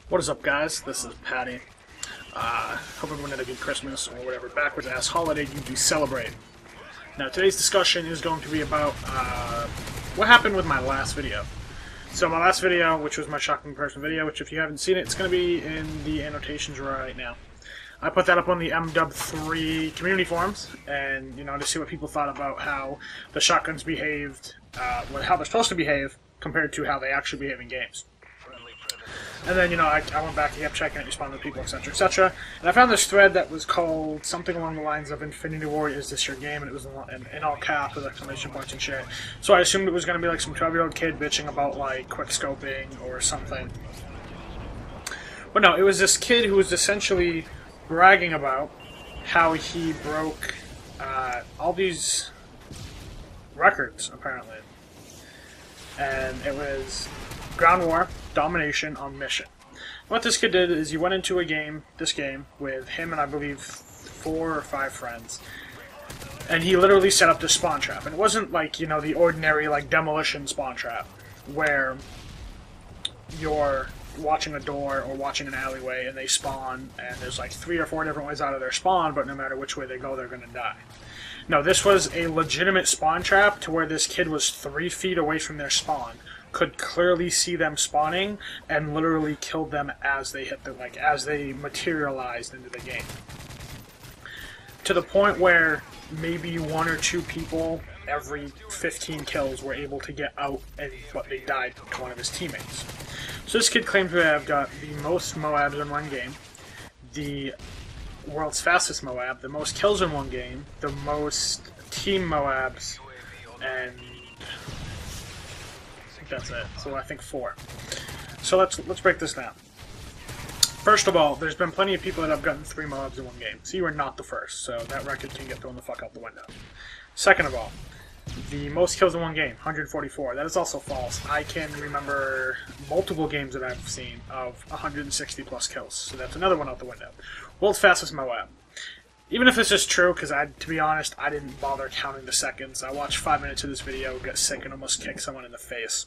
What is up, guys? This is Patty. Hope everyone had a good Christmas or whatever backwards ass holiday you do celebrate. Now, today's discussion is going to be about what happened with my last video. So my last video, which was my shocking person video, which if you haven't seen it, it's going to be in the annotations right now. I put that up on the MW3 community forums, and to see what people thought about how the shotguns behaved, how they're supposed to behave compared to how they actually behave in games. And then, I went back and kept checking it, responding to people, etc., etc. And I found this thread that was called something along the lines of Infinity War, is this your game? And it was in all caps with exclamation points and shit. So I assumed it was going to be like some 12-year-old kid bitching about, like, quick-scoping or something. But no, it was this kid who was essentially bragging about how he broke all these records, apparently. And it was ground war, domination on mission. What this kid did is he went into this game, with him and I believe 4 or 5 friends, and he literally set up this spawn trap. And it wasn't like, the ordinary, like, demolition spawn trap, where you're watching a door or watching an alleyway and they spawn, and there's like 3 or 4 different ways out of their spawn, but no matter which way they go, they're gonna die. No, this was a legitimate spawn trap to where this kid was 3 feet away from their spawn, could clearly see them spawning, and literally killed them as they hit them, like as they materialized into the game. To the point where maybe 1 or 2 people every 15 kills were able to get out, but they died to one of his teammates. So this kid claimed to have got the most Moabs in one game, the world's fastest Moab, the most kills in one game, the most team Moabs, and that's it. So I think 4. So let's break this down. First of all, there's been plenty of people that have gotten 3 Moabs in one game, so you are not the first, so that record can get thrown the fuck out the window. Second of all, the most kills in one game, 144. That is also false. I can remember multiple games that I've seen of 160 plus kills, so that's another one out the window. World's fastest Moab. Even if this is true, because to be honest, I didn't bother counting the seconds. I watched 5 minutes of this video, got sick, and almost kicked someone in the face.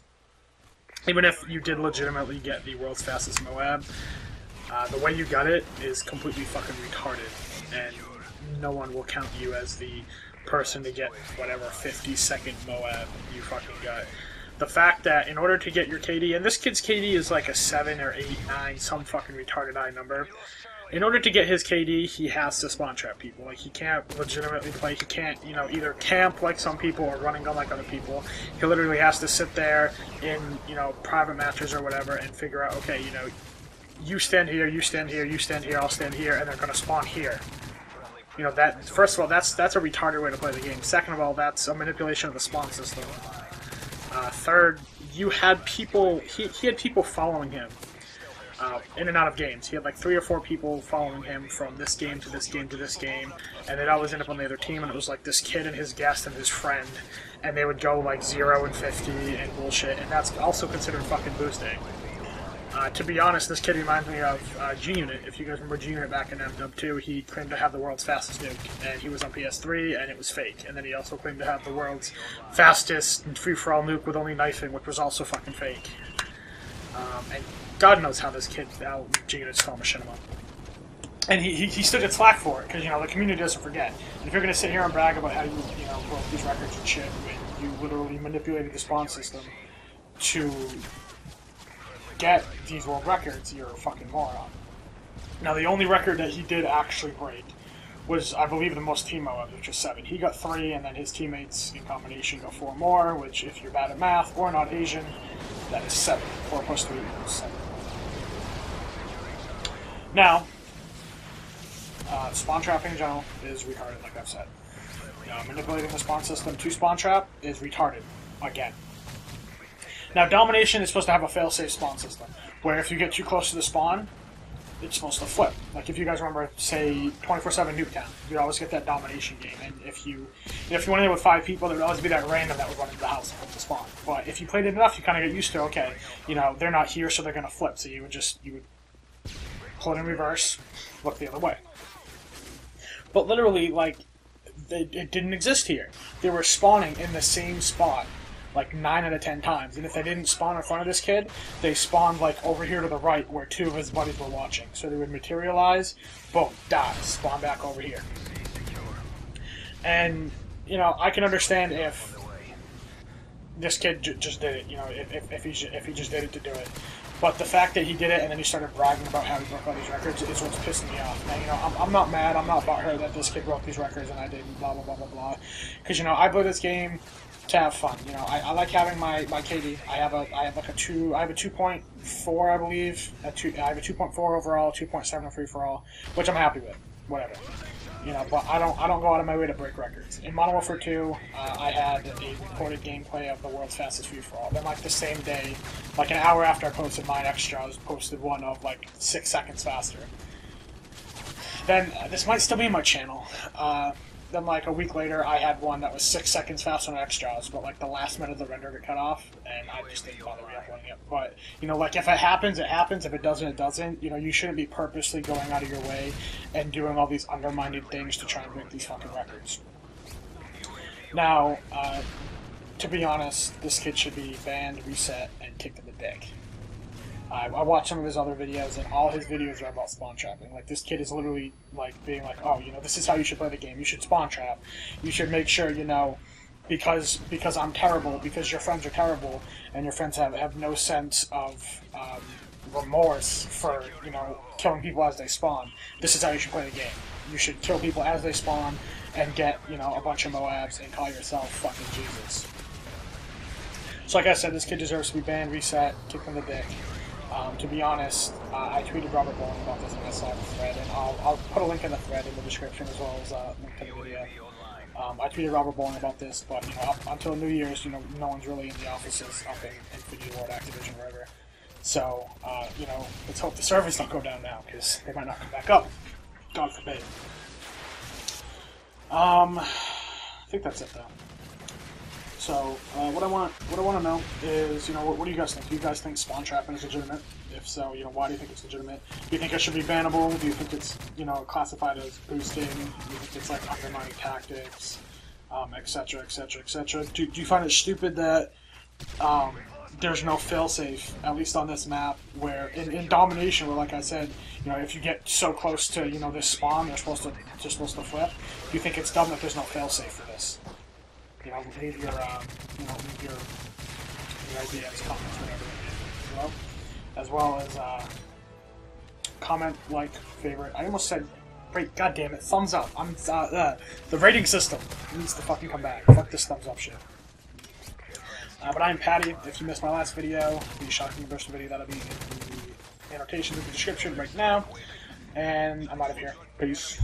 Even if you did legitimately get the world's fastest Moab, the way you got it is completely fucking retarded, and no one will count you as the person to get whatever 50-second Moab you fucking got. The fact that in order to get your KD, and this kid's KD is like a 7 or 8, 9, some fucking retarded high number. In order to get his KD, he has to spawn trap people. Like, he can't legitimately play. He can't, either camp like some people or run and gun like other people. He literally has to sit there in, private matches or whatever and figure out, okay, you stand here, you stand here, you stand here, I'll stand here, and they're going to spawn here. That, first of all, that's a retarded way to play the game. Second of all, that's a manipulation of the spawn system. Third, you had people, he had people following him. In and out of games. He had like 3 or 4 people following him from this game to this game to this game, and they'd always end up on the other team, and it was like this kid and his guest and his friend, and they would go like 0 and 50 and bullshit, and that's also considered fucking boosting. To be honest, this kid reminds me of G-Unit. If you guys remember G-Unit back in MW2, he claimed to have the world's fastest nuke, and he was on PS3, and it was fake. And then he also claimed to have the world's fastest free-for-all nuke with only knifing, which was also fucking fake. And God knows how this kid, how G-Unit's calling a shit him up. And he still gets slack for it, because, the community doesn't forget. And if you're going to sit here and brag about how you, broke these records and shit, when you literally manipulated the spawn system to get these world records, you're a fucking moron. Now, the only record that he did actually break was, I believe, the most team Moabs, which was 7. He got 3, and then his teammates in combination got 4 more, which, if you're bad at math or not Asian, that is 7. 4 plus 3 equals 7. Now, spawn trapping in general is retarded, like I've said. Manipulating the spawn system to spawn trap is retarded, again. Now, domination is supposed to have a fail-safe spawn system, where if you get too close to the spawn, it's supposed to flip. Like, if you guys remember, say, 24/7 Nuketown, you'd always get that domination game, and if you went in there with 5 people, there would always be that random that would run into the house and flip the spawn. But if you played it enough, you kind of get used to, okay, they're not here, so they're going to flip, so you would pull it in reverse, look the other way. But literally, like, it didn't exist here. They were spawning in the same spot like 9 out of 10 times. And if they didn't spawn in front of this kid, they spawned like over here to the right where 2 of his buddies were watching. So they would materialize, boom, die, spawn back over here. And, you know, I can understand if this kid just did it, you know, if he just did it to do it. But the fact that he did it and then he started bragging about how he broke all these records is what's pissing me off. And, you know, I'm not mad, I'm not butthurt that this kid broke these records and I didn't, blah, blah, blah, blah, blah. Because, you know, I play this game to have fun. You know, I like having my KD. I have a 2.4, I believe. I have a 2.4 overall, 2.7 free for all, which I'm happy with. Whatever. You know, but I don't go out of my way to break records. In Modern Warfare 2, I had a recorded gameplay of the world's fastest free-for-all. Then, like, the same day, like an hour after I posted mine extra, I was posted one of, like, 6 seconds faster. Then, this might still be in my channel. Then, like, a week later, I had one that was 6 seconds faster on extras, but, like, the last minute of the render got cut off, and I just didn't bother re-uploading it. But, you know, like, if it happens, it happens. If it doesn't, it doesn't. You know, you shouldn't be purposely going out of your way and doing all these undermined things to try and break these fucking records. Now, to be honest, this kid should be banned, reset, and kicked in the dick. I watched some of his other videos, and all his videos are about spawn trapping. Like, this kid is literally, like, being like, oh, you know, this is how you should play the game. You should spawn trap. You should make sure, you know, because I'm terrible, because your friends are terrible, and your friends have no sense of remorse for, you know, killing people as they spawn. This is how you should play the game. You should kill people as they spawn and get, you know, a bunch of Moabs and call yourself fucking Jesus. So like I said, this kid deserves to be banned, reset, kicked in the dick. To be honest, I tweeted Robert Bowling about this and I saw the thread, and I'll put a link in the thread in the description as well as a link to the video. I tweeted Robert Bowling about this, but you know, up until New Year's, you know, no one's really in the offices up in Infinity Ward, Activision, wherever. So, you know, let's hope the servers don't go down now, because they might not come back up. God forbid. I think that's it though. So, what I want to know is, you know, what do you guys think? Do you guys think spawn trapping is legitimate? If so, you know, why do you think it's legitimate? Do you think it should be bannable? Do you think it's, you know, classified as boosting? Do you think it's like undermining tactics, etc., etc., etc.? Do you find it stupid that there's no failsafe, at least on this map, where in domination, where like I said, you know, if you get so close to, you know, this spawn, they're supposed to flip. Do you think it's dumb that there's no failsafe for this? You know, leave your, you know, leave your ideas, comments, whatever it is, below. As well as, comment, like, favorite. I almost said, wait, goddamn it, thumbs up. The rating system needs to fucking come back. Fuck this thumbs up shit. But I'm Patty. If you missed my last video, the Shocking Burst video, that'll be in the annotations in the description right now. And I'm out of here. Peace.